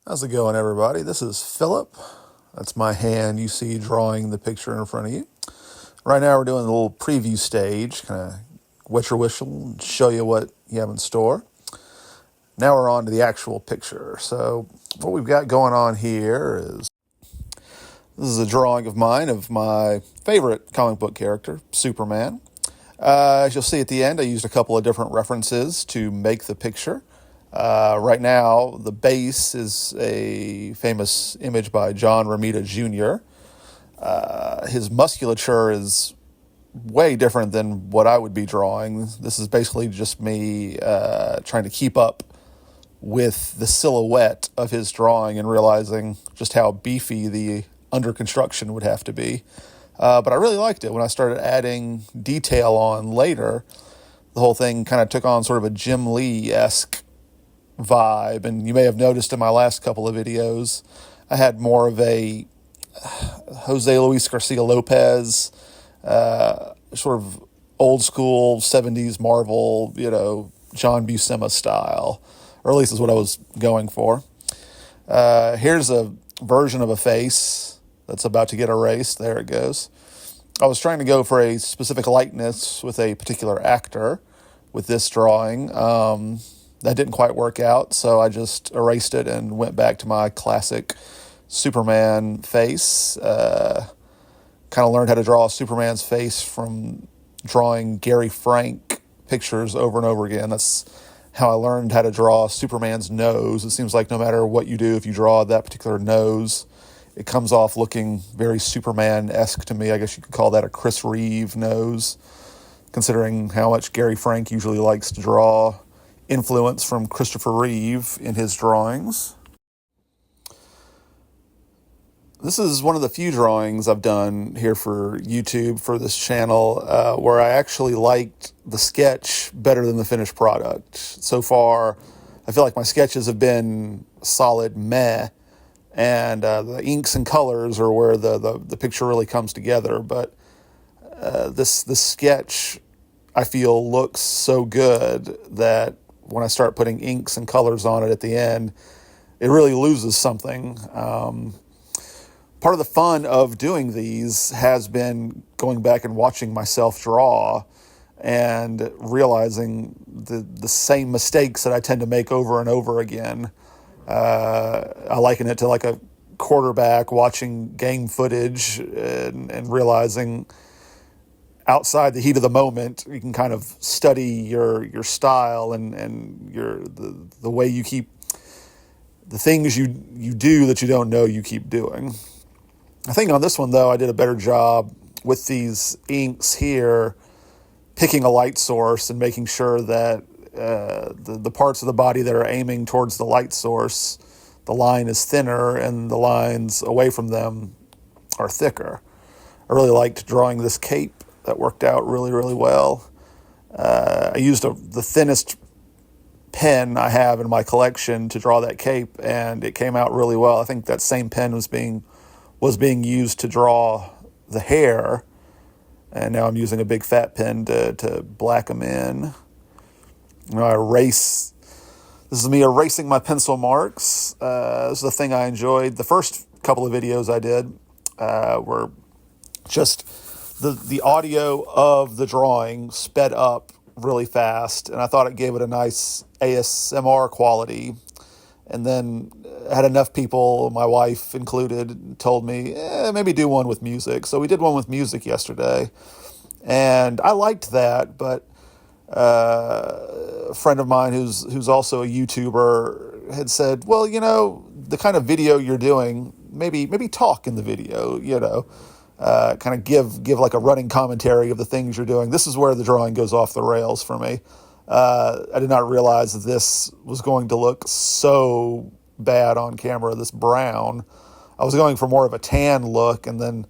How's it going, everybody? This is Philip. That's my hand you see drawing the picture in front of you. Right now we're doing a little preview stage, kind of wet your whistle and show you what you have in store. Now we're on to the actual picture. So what we've got going on here is, this is a drawing of mine of my favorite comic book character, Superman. As you'll see at the end, I used a couple of different references to make the picture. Right now, the base is a famous image by John Romita Jr. His musculature is way different than what I would be drawing. This is basically just me trying to keep up with the silhouette of his drawing and realizing just how beefy the under construction would have to be. But I really liked it. When I started adding detail on later, the whole thing kind of took on sort of a Jim Lee-esque vibe. And you may have noticed in my last couple of videos, I had more of a Jose Luis Garcia Lopez, sort of old school 70s Marvel, John Buscema style, or at least is what I was going for. Here's a version of a face that's about to get erased. There it goes. I was trying to go for a specific likeness with a particular actor with this drawing. That didn't quite work out, so I just erased it and went back to my classic Superman face. Kind of learned how to draw Superman's face from drawing Gary Frank pictures over and over again. That's how I learned how to draw Superman's nose. It seems like no matter what you do, if you draw that particular nose, it comes off looking very Superman-esque to me. I guess you could call that a Chris Reeve nose, considering how much Gary Frank usually likes to draw influence from Christopher Reeve in his drawings. This is one of the few drawings I've done here for YouTube for this channel where I actually liked the sketch better than the finished product. So far, I feel like my sketches have been solid meh, and the inks and colors are where the picture really comes together. But this sketch, I feel, looks so good that when I start putting inks and colors on it at the end, it really loses something. Part of the fun of doing these has been going back and watching myself draw and realizing the same mistakes that I tend to make over and over again. I liken it to like a quarterback watching game footage and realizing outside the heat of the moment, you can kind of study your style and the way you keep the things you do that you don't know you keep doing. I think on this one, though, I did a better job with these inks here, picking a light source and making sure that the parts of the body that are aiming towards the light source, the line is thinner and the lines away from them are thicker. I really liked drawing this cape. That worked out really, really well. I used the thinnest pen I have in my collection to draw that cape, and it came out really well. I think that same pen was being used to draw the hair, and now I'm using a big fat pen to black them in. This is me erasing my pencil marks. This is the thing I enjoyed. The first couple of videos I did were just the audio of the drawing sped up really fast, and I thought it gave it a nice ASMR quality. And then I had enough people, my wife included, told me, maybe do one with music. So we did one with music yesterday, and I liked that, but a friend of mine who's also a YouTuber had said, well, the kind of video you're doing, maybe talk in the video, kind of give like a running commentary of the things you're doing. This is where the drawing goes off the rails for me. I did not realize that this was going to look so bad on camera, this brown. I was going for more of a tan look, and then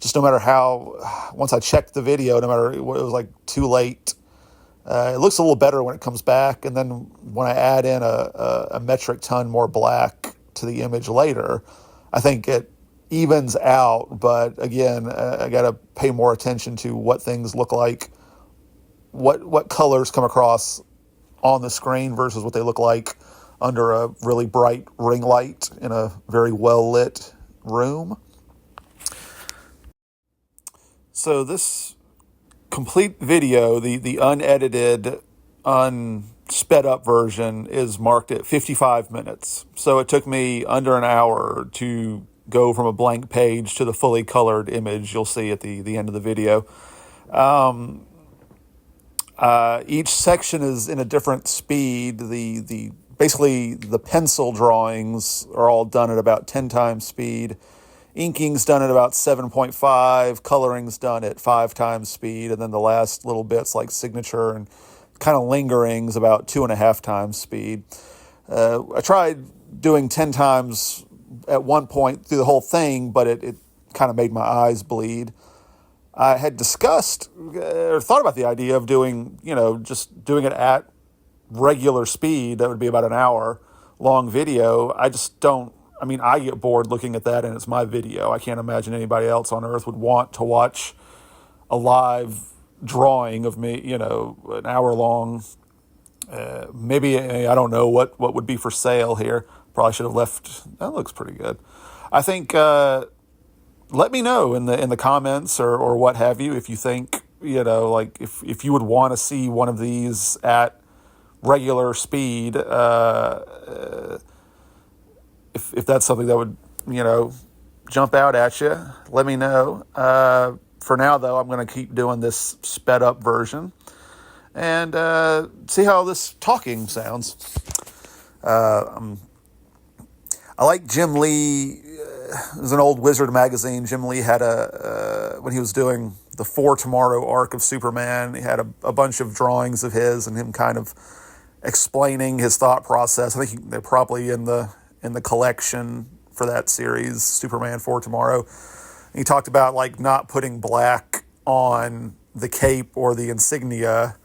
just no matter how, once I checked the video, no matter what, it was like too late. It looks a little better when it comes back, and then when I add in a metric ton more black to the image later, I think it evens out. But again, I got to pay more attention to what things look like, what colors come across on the screen versus what they look like under a really bright ring light in a very well-lit room. So this complete video, the unedited, unsped up version, is marked at 55 minutes. So it took me under an hour to go from a blank page to the fully colored image you'll see at the end of the video. Each section is in a different speed. Basically the pencil drawings are all done at about 10 times speed. Inking's done at about 7.5, coloring's done at 5 times speed, and then the last little bits like signature and kind of lingering's about 2.5 times speed. I tried doing 10 times at one point through the whole thing, but it kind of made my eyes bleed. I had discussed or thought about the idea of doing, just doing it at regular speed. That would be about an hour long video. I get bored looking at that, and it's my video. I can't imagine anybody else on earth would want to watch a live drawing of me, an hour long. Maybe, I don't know what would be for sale here. Probably should have left. That looks pretty good. I think, let me know in the comments or what have you, if you think, if you would want to see one of these at regular speed, if that's something that would, jump out at you, let me know. For now, though, I'm going to keep doing this sped up version and see how this talking sounds. I like Jim Lee. It was an old Wizard magazine. Jim Lee had when he was doing the For Tomorrow arc of Superman, he had a bunch of drawings of his and him kind of explaining his thought process. I think they're probably in the collection for that series, Superman For Tomorrow. He talked about not putting black on the cape or the insignia,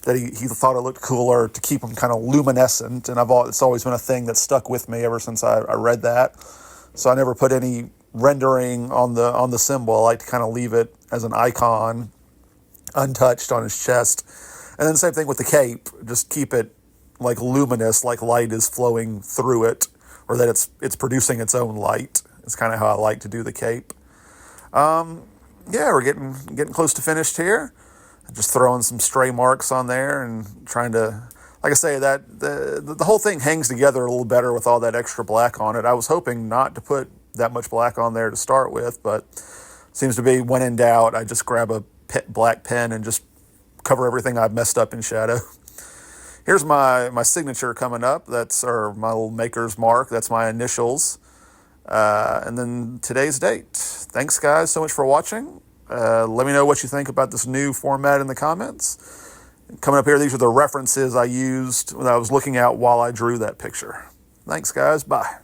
that he thought it looked cooler to keep them kind of luminescent. And it's always been a thing that stuck with me ever since I read that. So I never put any rendering on the symbol. I like to kind of leave it as an icon, untouched on his chest. And then same thing with the cape. Just keep it luminous, like light is flowing through it, or that it's producing its own light. It's kind of how I like to do the cape. We're getting close to finished here. Just throwing some stray marks on there and trying to, like I say, that the whole thing hangs together a little better with all that extra black on it. I was hoping not to put that much black on there to start with, but seems to be when in doubt, I just grab a black pen and just cover everything I've messed up in shadow. Here's my signature coming up. Or my little maker's mark. That's my initials. And then today's date. Thanks, guys, so much for watching. Let me know what you think about this new format in the comments. Coming up here, these are the references I used when I was looking at while I drew that picture. Thanks, guys. Bye.